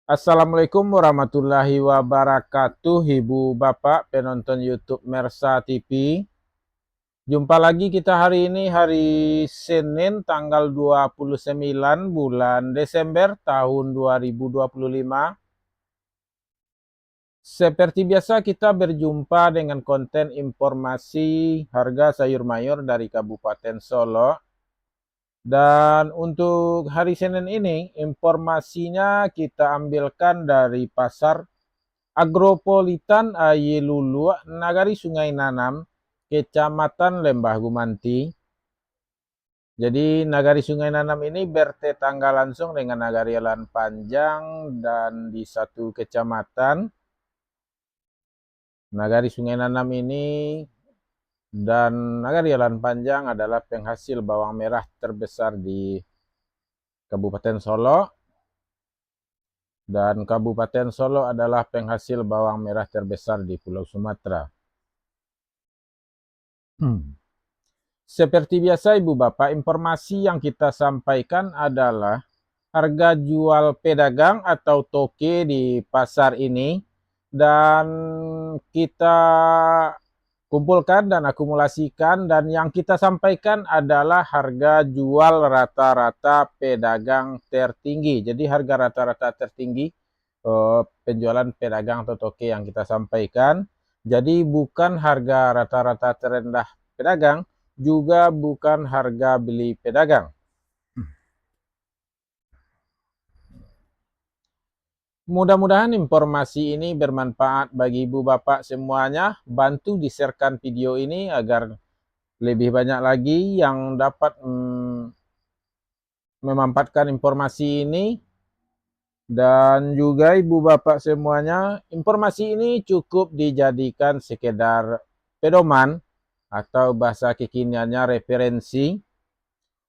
Assalamualaikum warahmatullahi wabarakatuh, Ibu Bapak penonton YouTube Mersa TV. Jumpa lagi kita hari ini, hari Senin tanggal 29 bulan Desember tahun 2025. Seperti biasa kita berjumpa dengan konten informasi harga sayur mayur dari Kabupaten Solo. Dan untuk hari Senin ini, informasinya kita ambilkan dari pasar Agropolitan Ayelulua, Nagari Sungai Nanam, Kecamatan Lembah Gumanti. Jadi Nagari Sungai Nanam ini bertetangga langsung dengan Nagari Alan Panjang dan di satu kecamatan. Nagari Sungai Nanam ini dan Nagari Alan Panjang adalah penghasil bawang merah terbesar di Kabupaten Solo. Dan Kabupaten Solo adalah penghasil bawang merah terbesar di Pulau Sumatera. Seperti biasa Ibu Bapak, informasi yang kita sampaikan adalah harga jual pedagang atau toke di pasar ini, dan kita kumpulkan dan akumulasikan, dan yang kita sampaikan adalah harga jual rata-rata pedagang tertinggi. Jadi harga rata-rata tertinggi penjualan pedagang atau toke yang kita sampaikan. Jadi bukan harga rata-rata terendah pedagang, juga bukan harga beli pedagang. Mudah-mudahan informasi ini bermanfaat bagi Ibu Bapak semuanya. Bantu di-sharekan video ini agar lebih banyak lagi yang dapat memanfaatkan informasi ini. Dan juga Ibu Bapak semuanya, informasi ini cukup dijadikan sekedar pedoman atau bahasa kekiniannya referensi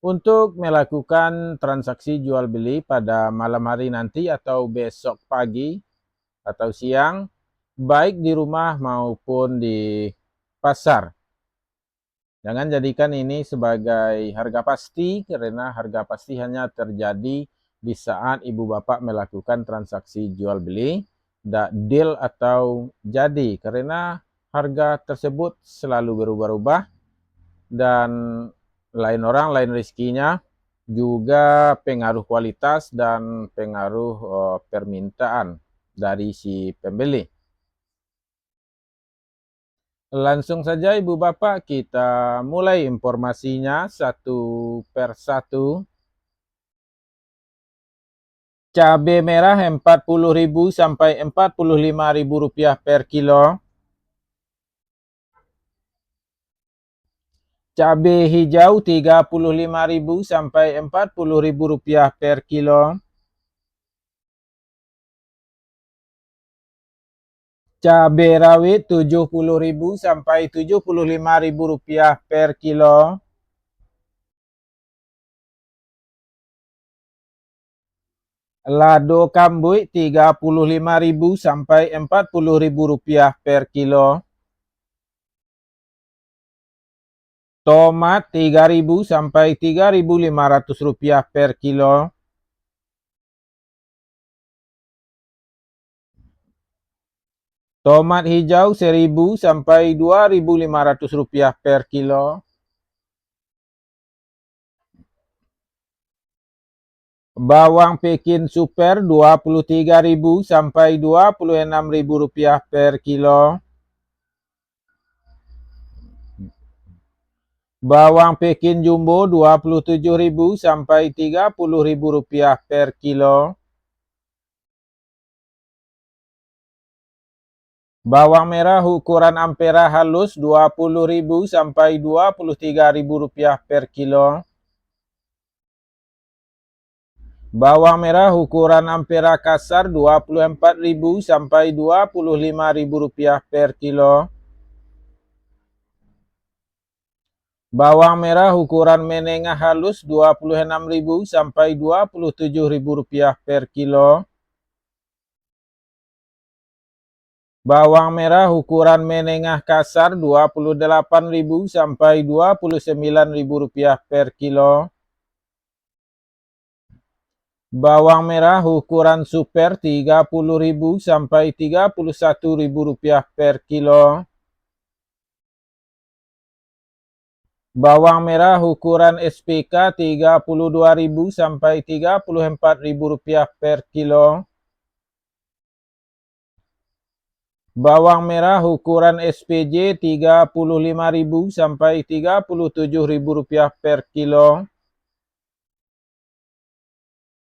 untuk melakukan transaksi jual beli pada malam hari nanti atau besok pagi atau siang, baik di rumah maupun di pasar. Jangan jadikan ini sebagai harga pasti, karena harga pasti hanya terjadi di saat Ibu Bapak melakukan transaksi jual beli, deal atau jadi, karena harga tersebut selalu berubah-ubah dan lain orang lain rezekinya, juga pengaruh kualitas dan pengaruh permintaan dari si pembeli. Langsung saja Ibu Bapak kita mulai informasinya satu per satu. Cabai merah Rp40.000 sampai Rp45.000 per kilo. Cabai hijau Rp35.000 sampai Rp40.000 per kilo. Cabai rawit Rp70.000 sampai Rp75.000 per kilo. Lado kambuy Rp35.000 sampai Rp40.000 per kilo. Tomat Rp3.000 sampai Rp3.500 per kilo. Tomat hijau Rp1.000 sampai Rp2.500 per kilo. Bawang Pekin Super Rp23.000 sampai Rp26.000 per kilo. Bawang Pekin Jumbo Rp27.000 sampai Rp30.000 per kilo. Bawang merah ukuran ampera halus Rp20.000 sampai Rp23.000 per kilo. Bawang merah ukuran ampera kasar Rp24.000 sampai Rp25.000 per kilo. Bawang merah ukuran menengah halus Rp26.000 sampai Rp27.000 per kilo. Bawang merah ukuran menengah kasar Rp28.000 sampai Rp29.000 per kilo. Bawang merah ukuran super Rp30.000 sampai Rp31.000 per kilo. Bawang merah ukuran SPK Rp32.000 sampai Rp34.000 per kilo. Bawang merah ukuran SPJ Rp35.000 sampai Rp37.000 per kilo.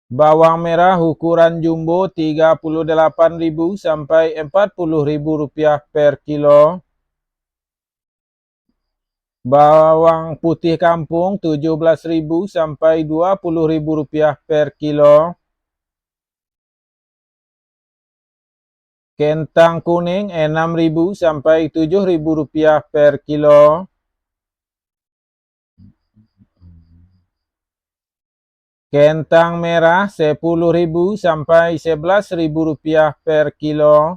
Bawang merah ukuran jumbo Rp38.000 sampai Rp40.000 per kilo. Bawang putih kampung Rp17.000 sampai Rp20.000 per kilo. Kentang kuning Rp6.000 sampai Rp7.000 per kilo. Kentang merah Rp10.000 sampai Rp11.000 per kilo.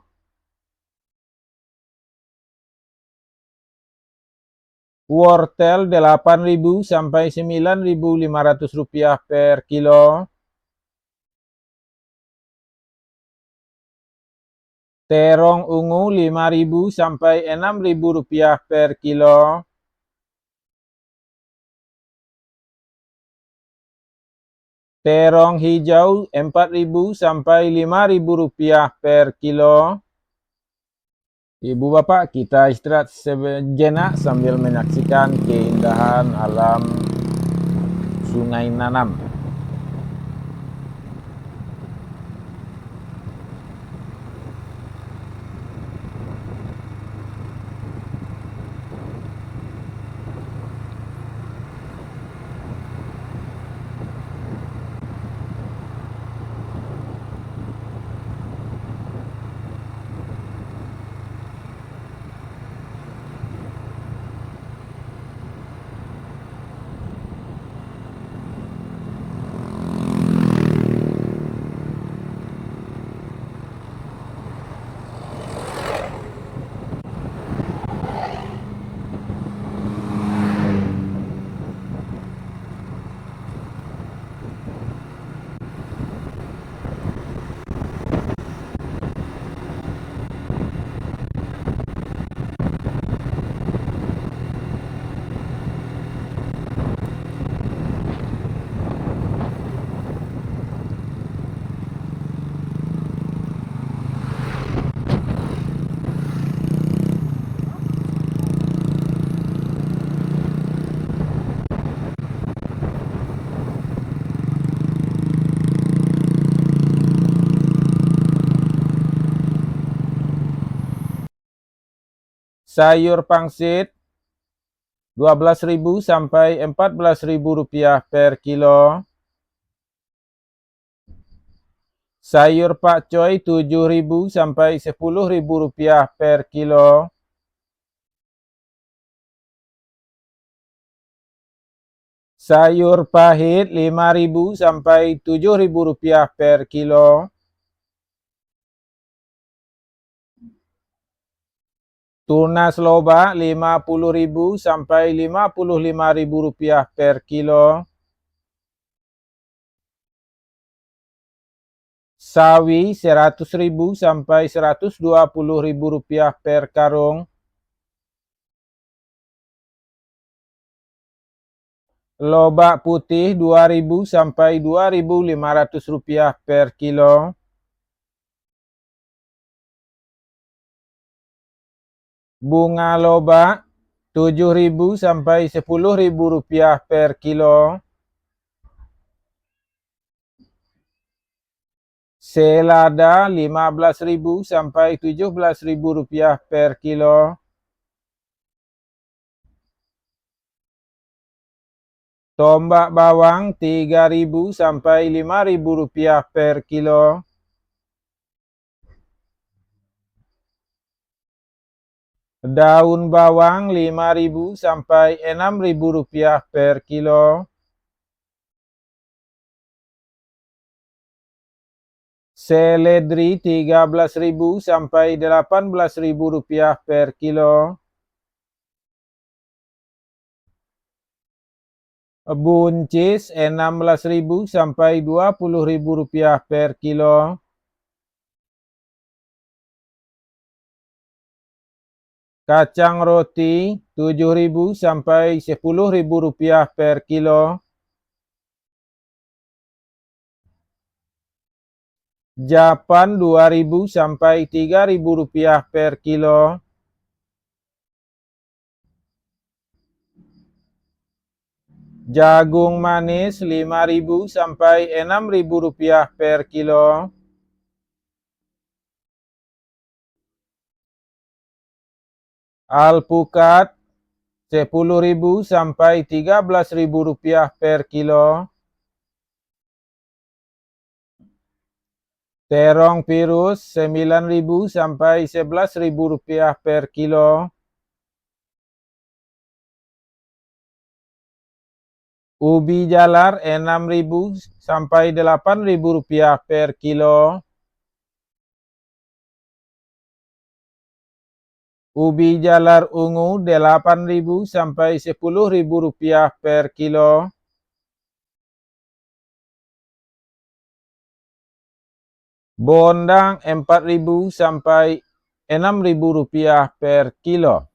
Wortel Rp8.000 sampai Rp9.500 per kilo. Terong ungu Rp5.000 sampai Rp6.000 per kilo. Terong hijau Rp4.000 sampai Rp5.000 per kilo. Ibu bapak, kita istirahat sejenak sambil menyaksikan keindahan alam Sungai Nanam. Sayur pangsit Rp12.000 sampai Rp14.000 per kilo. Sayur pakcoy Rp7.000 sampai Rp10.000 per kilo. Sayur pahit Rp5.000 sampai Rp7.000 per kilo. Tunas lobak Rp50.000 sampai Rp55.000 per kilo. Sawi Rp100.000 sampai Rp120.000 per karung. Lobak putih Rp2.000 sampai Rp2.500 per kilo. Bunga lobak Rp7.000 sampai Rp10.000 per kilo. Selada Rp15.000 sampai Rp17.000 per kilo. Tombak bawang Rp3.000 sampai Rp5.000 per kilo. Daun bawang Rp5.000 sampai Rp6.000 per kilo. Seledri Rp13.000 sampai Rp18.000 per kilo. Buncis 16.000 sampai 20.000 rupiah per kilo. Kacang roti 7.000 sampai 10.000 rupiah per kilo. Japan 2.000 sampai 3.000 rupiah per kilo. Jagung manis 5.000 sampai 6.000 rupiah per kilo. Alpukat 10.000 sampai 13.000 rupiah per kilo. Terong virus 9.000 sampai 11.000 rupiah per kilo. Ubi jalar 6.000 sampai 8.000 rupiah per kilo. Ubi jalar ungu 8.000 sampai 10.000 rupiah per kilo. Bondang 4.000 sampai 6.000 rupiah per kilo.